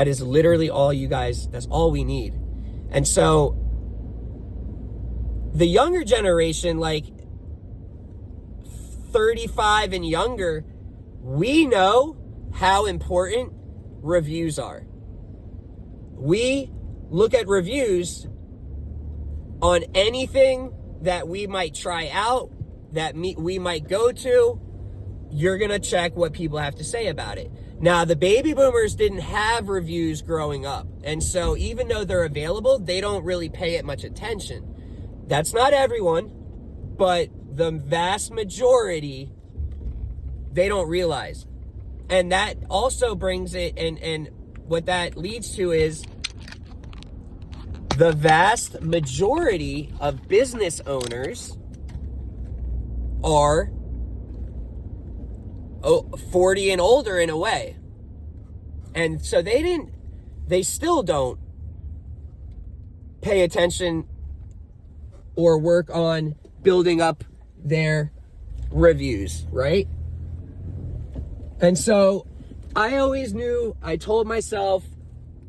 That is literally all you guys, that's all we need. And so the younger generation, like 35 and younger, we know how important reviews are. We look at reviews on anything that we might try out, that we might go to. You're going to check what people have to say about it. Now, the baby boomers didn't have reviews growing up. And so even though they're available, they don't really pay it much attention. That's not everyone, but the vast majority, they don't realize. And that also brings it, and what that leads to is the vast majority of business owners are 40 and older in a way. And so they still don't pay attention or work on building up their reviews, right? And so I always knew, I told myself,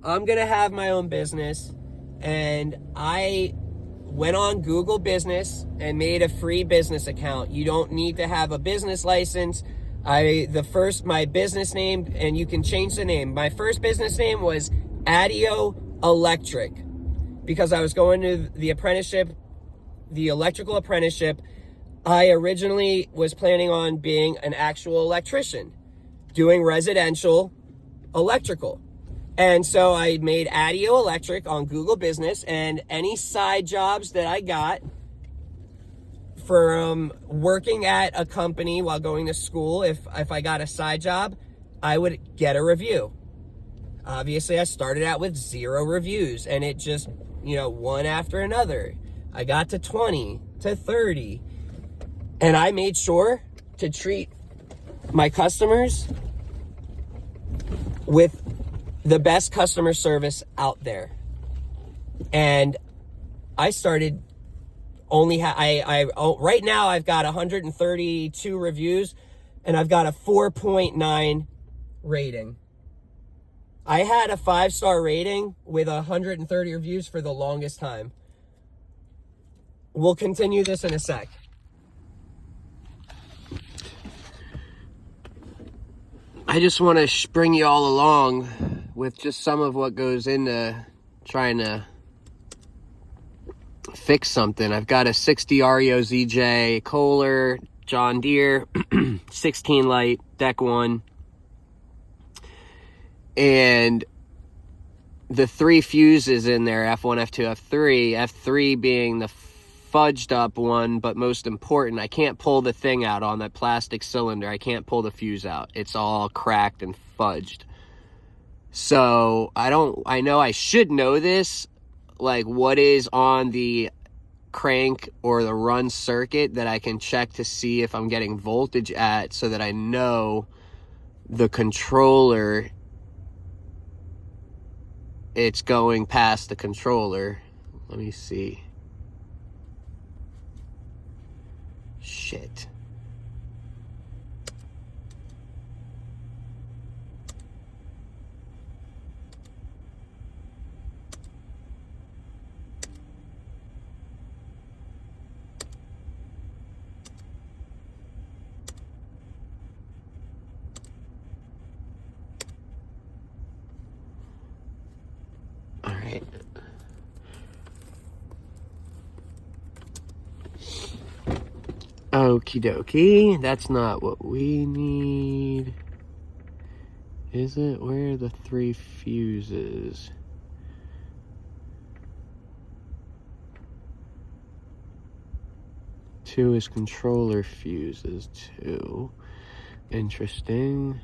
I'm going to have my own business. And I went on Google Business and made a free business account. You don't need to have a business license. My business name, and you can change the name. My first business name was Adio Electric, because I was going to the apprenticeship, the electrical apprenticeship. I originally was planning on being an actual electrician, doing residential electrical. And so I made Adio Electric on Google Business, and any side jobs that I got from working at a company while going to school, if I got a side job, I would get a review. Obviously, I started out with 0 reviews, and it just, one after another. I got to 20, to 30, and I made sure to treat my customers with the best customer service out there. And I started right now I've got 132 reviews, and I've got a 4.9 rating. I had a 5-star rating with 130 reviews for the longest time. We'll continue this in a sec. I just want to bring you all along with just some of what goes into trying to fix something. I've got a 60 REOZJ Kohler John Deere 16 light deck 1, and the 3 fuses in there, F1, F2, F3 being the fudged up one, but most important, I can't pull the thing out on that plastic cylinder. I can't pull the fuse out. It's all cracked and fudged. So I know I should know this, like what is on the crank or the run circuit that I can check to see if I'm getting voltage at, so that I know the controller, it's going past the controller. Let me see. Shit. All right. Okie dokie. That's not what we need. Is it? Where are the 3 fuses? Two is controller fuses, 2. Interesting.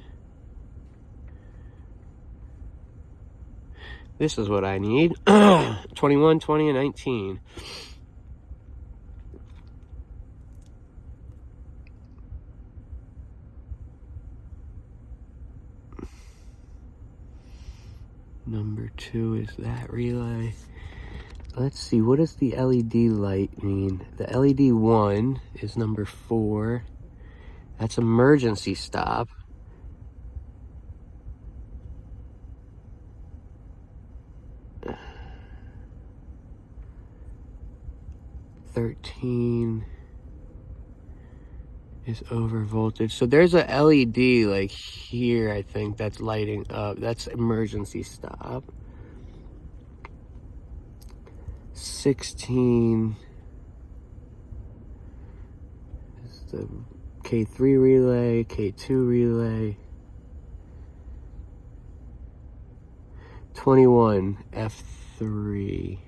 This is what I need. 21, 20, and 19. Number 2 is that relay. Let's see, what does the LED light mean? The LED 1 is number 4. That's emergency stop. 13 is over voltage. So there's a LED like here, I think, that's lighting up. That's emergency stop. 16 is the K3 relay, K2 relay. 21 F3.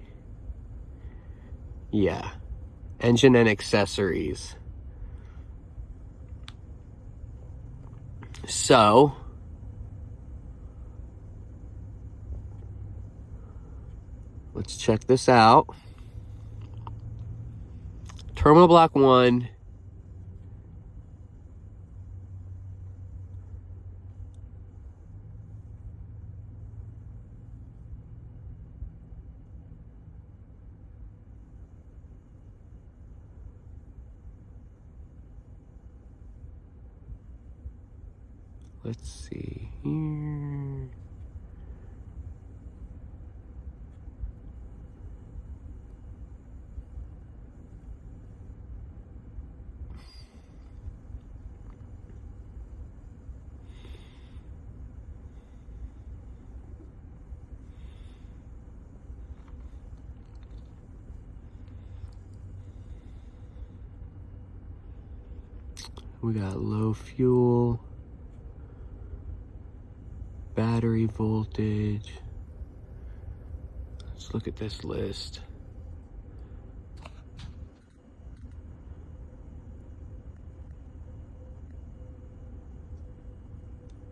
Yeah. Engine and accessories. So let's check this out. Terminal block 1. Let's see here. We got low fuel, battery voltage. Let's look at this list.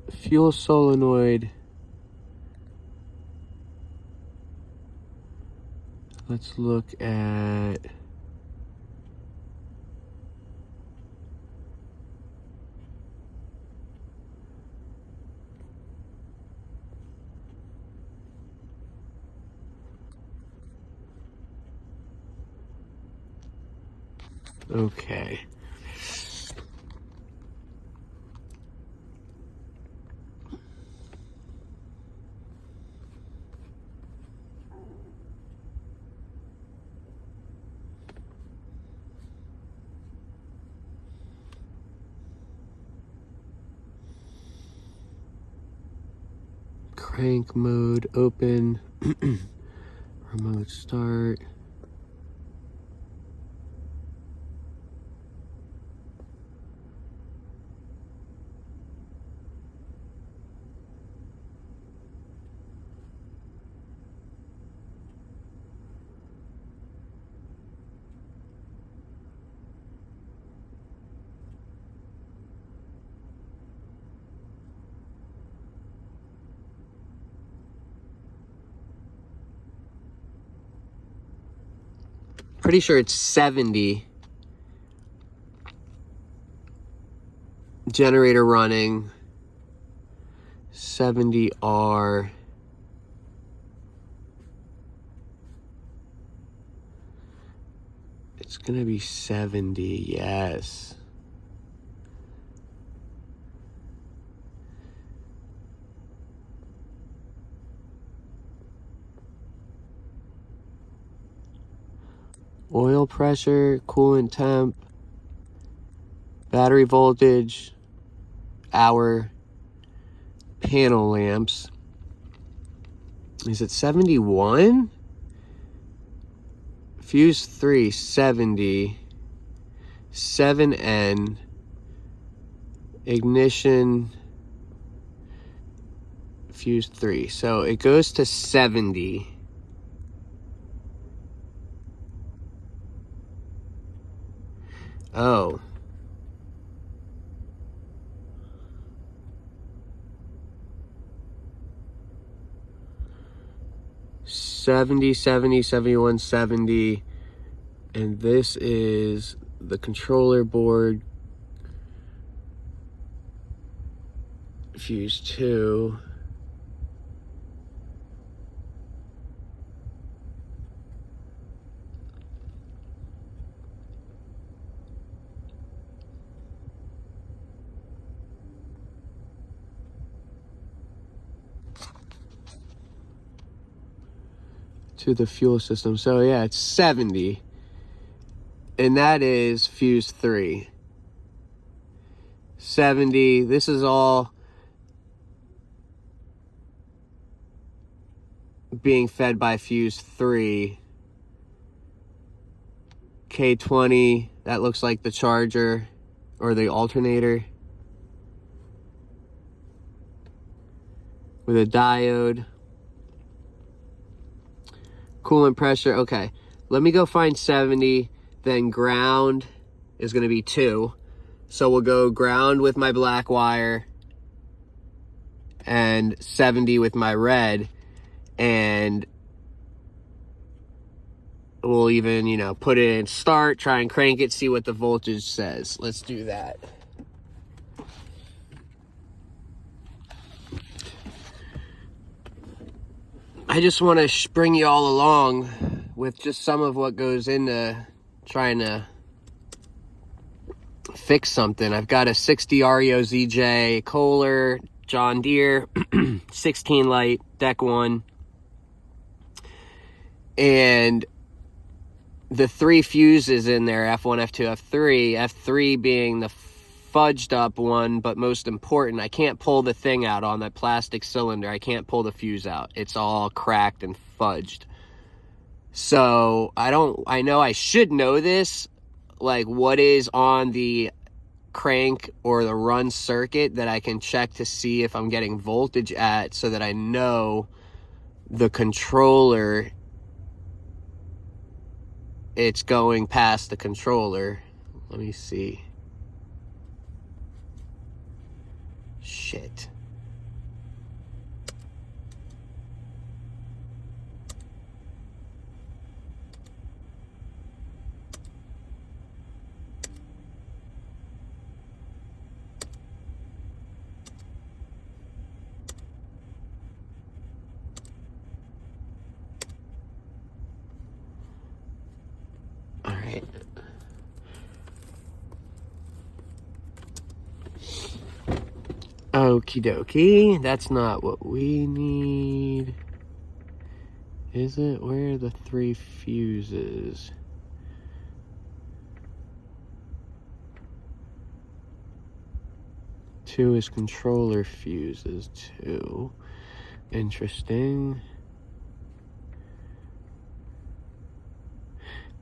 Fuel solenoid. Let's look at okay. Crank mode open. Remote start. Pretty sure it's 70. Generator running. 70R. It's gonna be 70, yes. Oil pressure, coolant temp, battery voltage, hour, panel lamps. Is it 71? Fuse 3, 70. 7N. Ignition, fuse 3. So it goes to 70. Oh. 70, 70, 71, 70. And this is the controller board. Fuse 2. To the fuel system. So yeah, it's 70. And that is fuse 3. 70. This is all being fed by fuse 3. K20, that looks like the charger or the alternator with a diode. Coolant pressure, okay. Let me go find 70, then ground is gonna be 2. So we'll go ground with my black wire and 70 with my red, and we'll even, you know, put it in start, try and crank it, see what the voltage says. Let's do that. I just want to bring you all along with just some of what goes into trying to fix something. I've got a 60 REOZJ Kohler John Deere 16 light deck 1, and the 3 fuses in there, F1, F2, F3, F3 being the fudged up one, but most important, I can't pull the thing out on that plastic cylinder. I can't pull the fuse out. It's all cracked and fudged. So I know I should know this, like what is on the crank or the run circuit that I can check to see if I'm getting voltage at, so that I know the controller, it's going past the controller. Let me see. Shit. All right. Okie dokie. That's not what we need. Is it? Where are the 3 fuses? Two is controller fuses, 2. Interesting.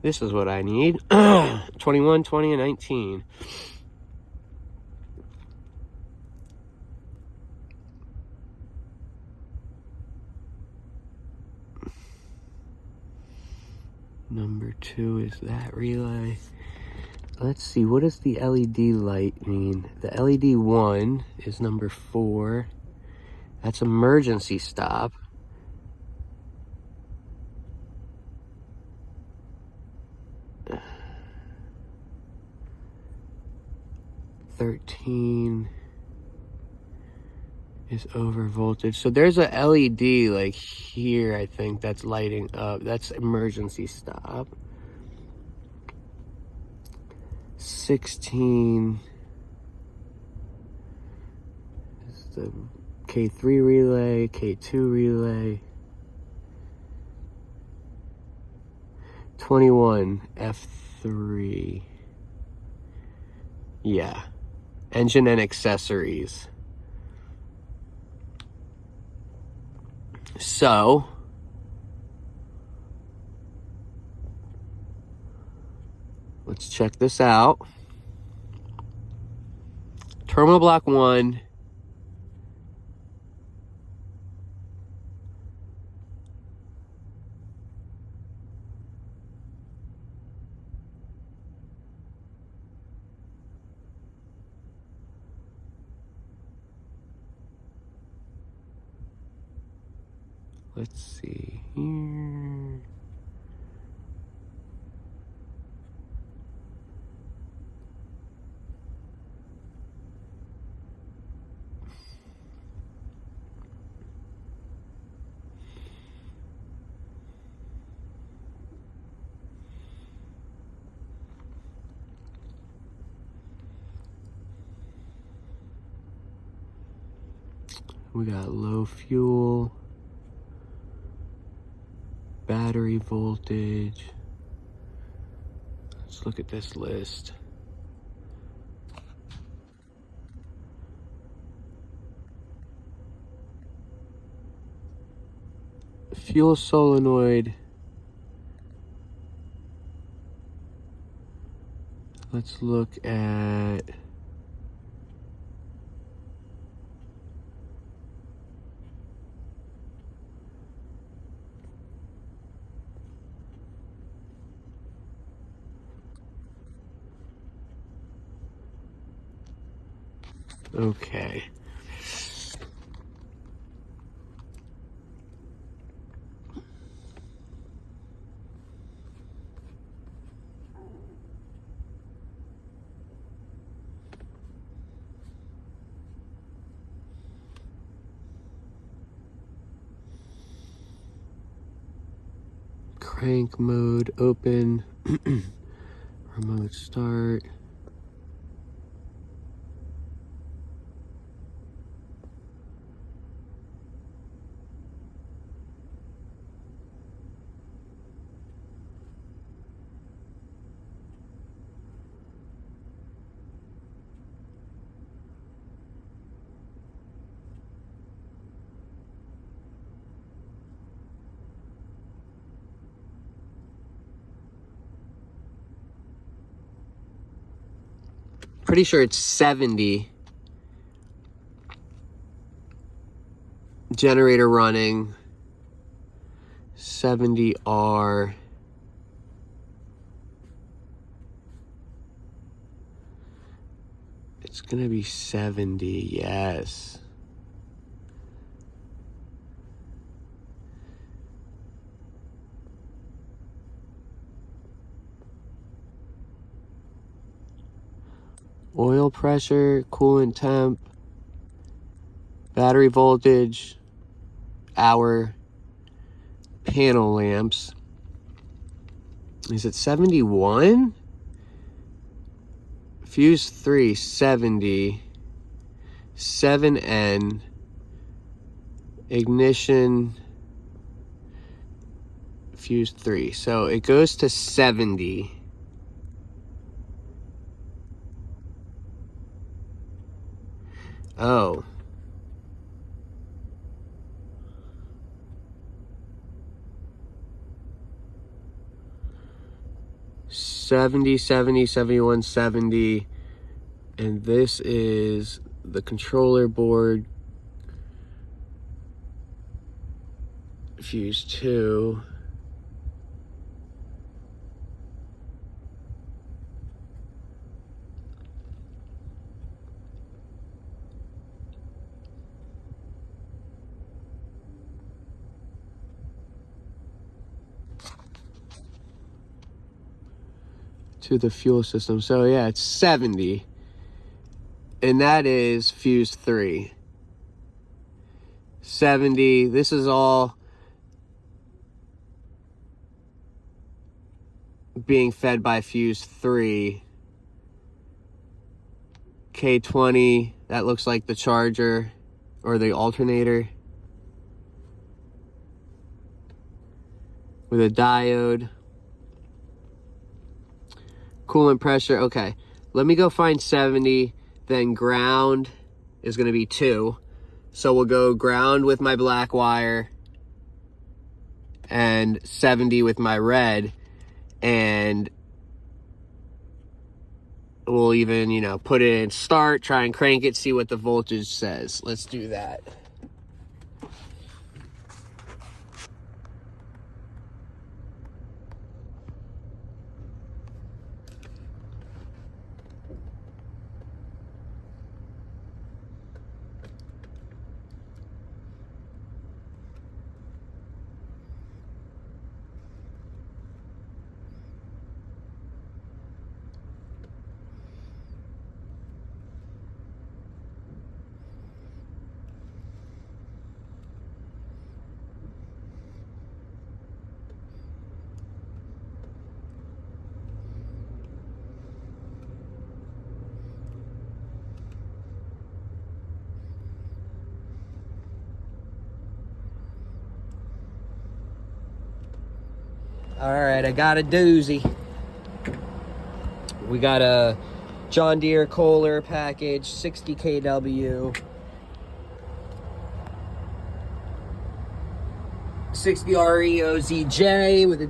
This is what I need. 21, 20, and 19. Number 2 is that relay. Let's see, what does the LED light mean? The LED 1 is number 4. That's emergency stop. (13) is over voltage. So there's a LED like here, I think, that's lighting up. That's emergency stop. 16 is the K3 relay, K2 relay. 21, F3. Yeah. Engine and accessories. So let's check this out. Terminal block 1. Let's see here. We got low fuel. Battery voltage. Let's look at this list. Fuel solenoid. Let's look at okay. Crank mode open. Remote start. Pretty sure it's 70. Generator running. 70R. It's gonna be 70, yes. Oil pressure, coolant temp, battery voltage, hour, panel lamps. Is it 71? Fuse 3, 70. 7N. Ignition. Fuse 3. So it goes to 70. Oh. $70, $70, $71, $70. And this is the controller board. Fuse 2. To the fuel system. So yeah, it's 70. And that is fuse 3. 70. This is all being fed by fuse 3. K20, that looks like the charger or the alternator with a diode. Coolant pressure, okay. Let me go find 70, then ground is gonna be 2. So we'll go ground with my black wire and 70 with my red, and we'll even, you know, put it in start, try and crank it, see what the voltage says. Let's do that. All right, I got a doozy. We got a John Deere Kohler package, 60 kW. 60 REOZJ with a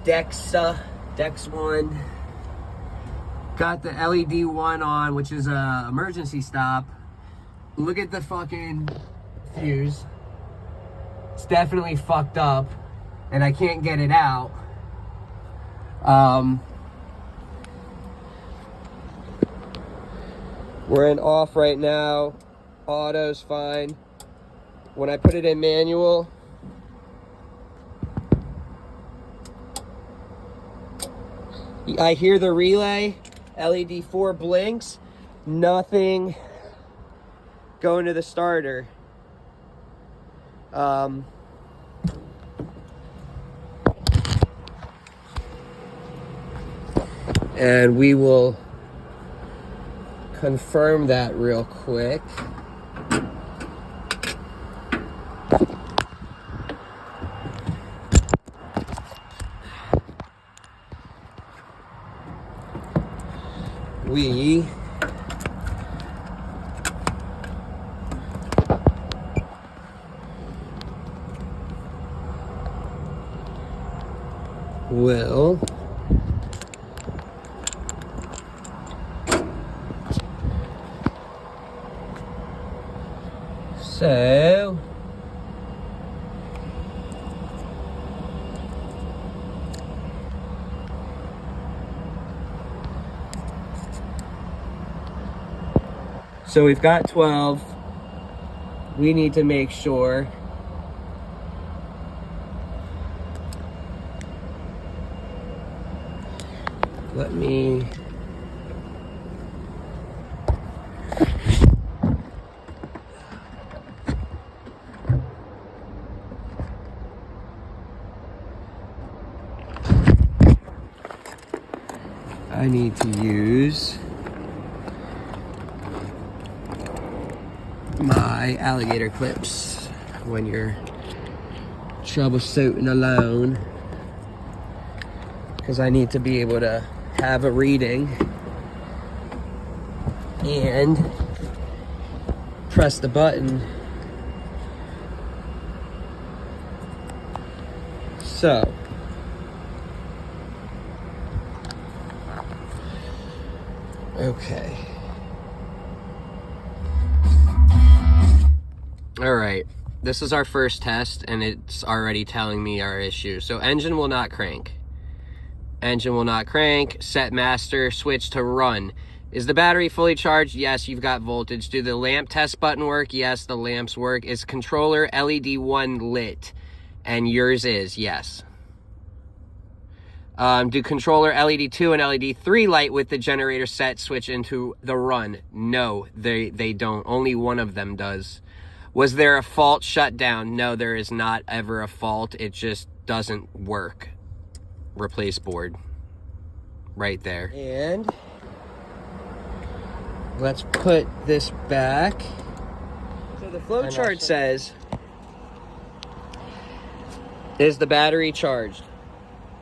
Dex one. Got the LED one on, which is a emergency stop. Look at the fucking fuse. It's definitely fucked up, and I can't get it out. We're in off right now. Auto's fine. When I put it in manual, I hear the relay. LED 4 blinks. Nothing going to the starter. And we will confirm that real quick. We will so we've got 12. We need to make sure I need to use my alligator clips when you're troubleshooting alone, because I need to be able to have a reading and press the button. So okay. All right. This is our first test, and it's already telling me our issue. So engine will not crank. Engine will not crank. Set master. Switch to run. Is the battery fully charged? Yes, you've got voltage. Do the lamp test button work? Yes, the lamps work. Is controller LED 1 lit? And yours is, yes. Do controller LED 2 and LED 3 light with the generator set switch into the run? No, they don't. Only one of them does. Was there a fault shutdown? No, there is not ever a fault. It just doesn't work. Replace board. Right there. And let's put this back. So the flow chart says, is the battery charged?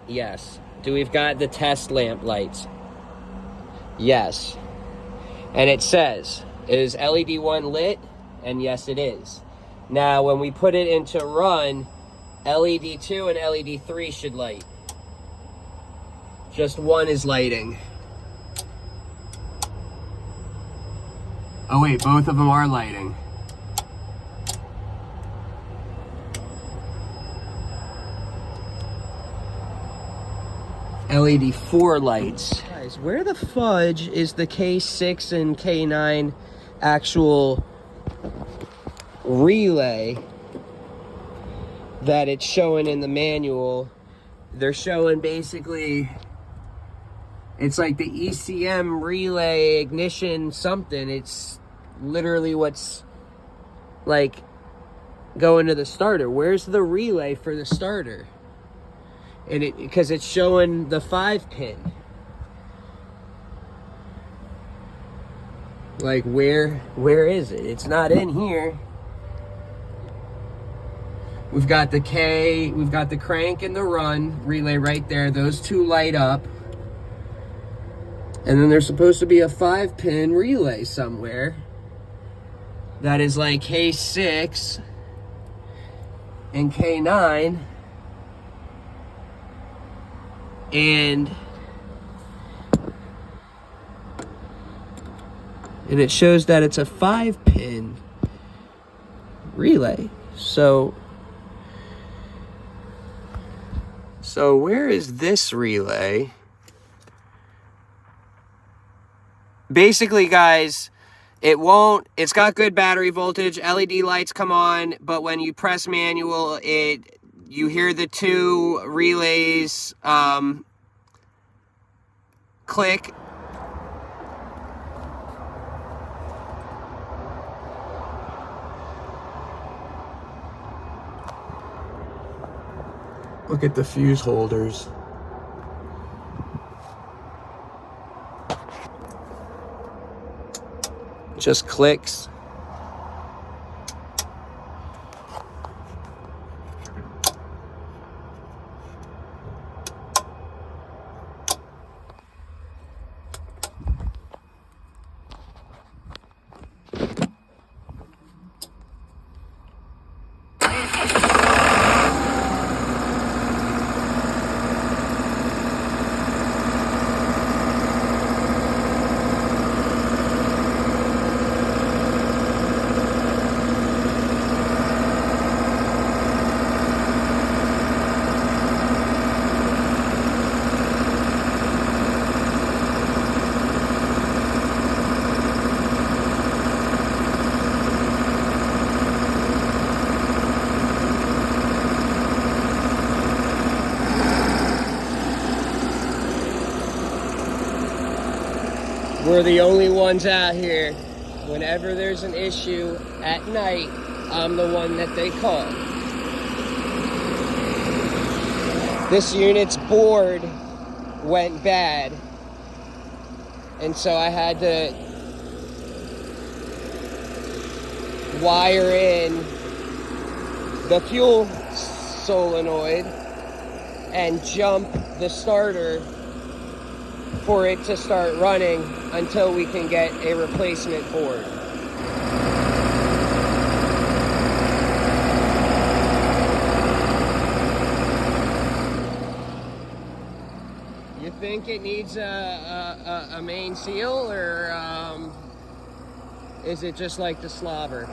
Yes. Do we've got the test lamp lights? Yes. And it says, is LED 1 lit? And yes, it is. Now, when we put it into run, LED 2 and LED 3 should light. Just one is lighting. Oh wait, both of them are lighting. LED 4 lights. Guys, where the fudge is the K6 and K9 actual relay that it's showing in the manual? They're showing basically, it's like the ECM relay ignition something. It's literally what's like going to the starter. Where's the relay for the starter? And it, because it's showing the 5-pin. Like where is it? It's not in here. We've got the K, we've got the crank and the run relay right there. Those two light up. And then there's supposed to be a 5-pin relay somewhere that is like K6 and K9. And it shows that it's a 5-pin relay. So where is this relay? Basically, guys, it's got good battery voltage. LED lights come on, but when you press manual, you hear the two relays click. Look at the fuse holders. Just clicks. We're the only ones out here. Whenever there's an issue at night, I'm the one that they call. This unit's board went bad, and so I had to wire in the fuel solenoid and jump the starter for it to start running until we can get a replacement board. You think it needs a main seal, or is it just like the slobber?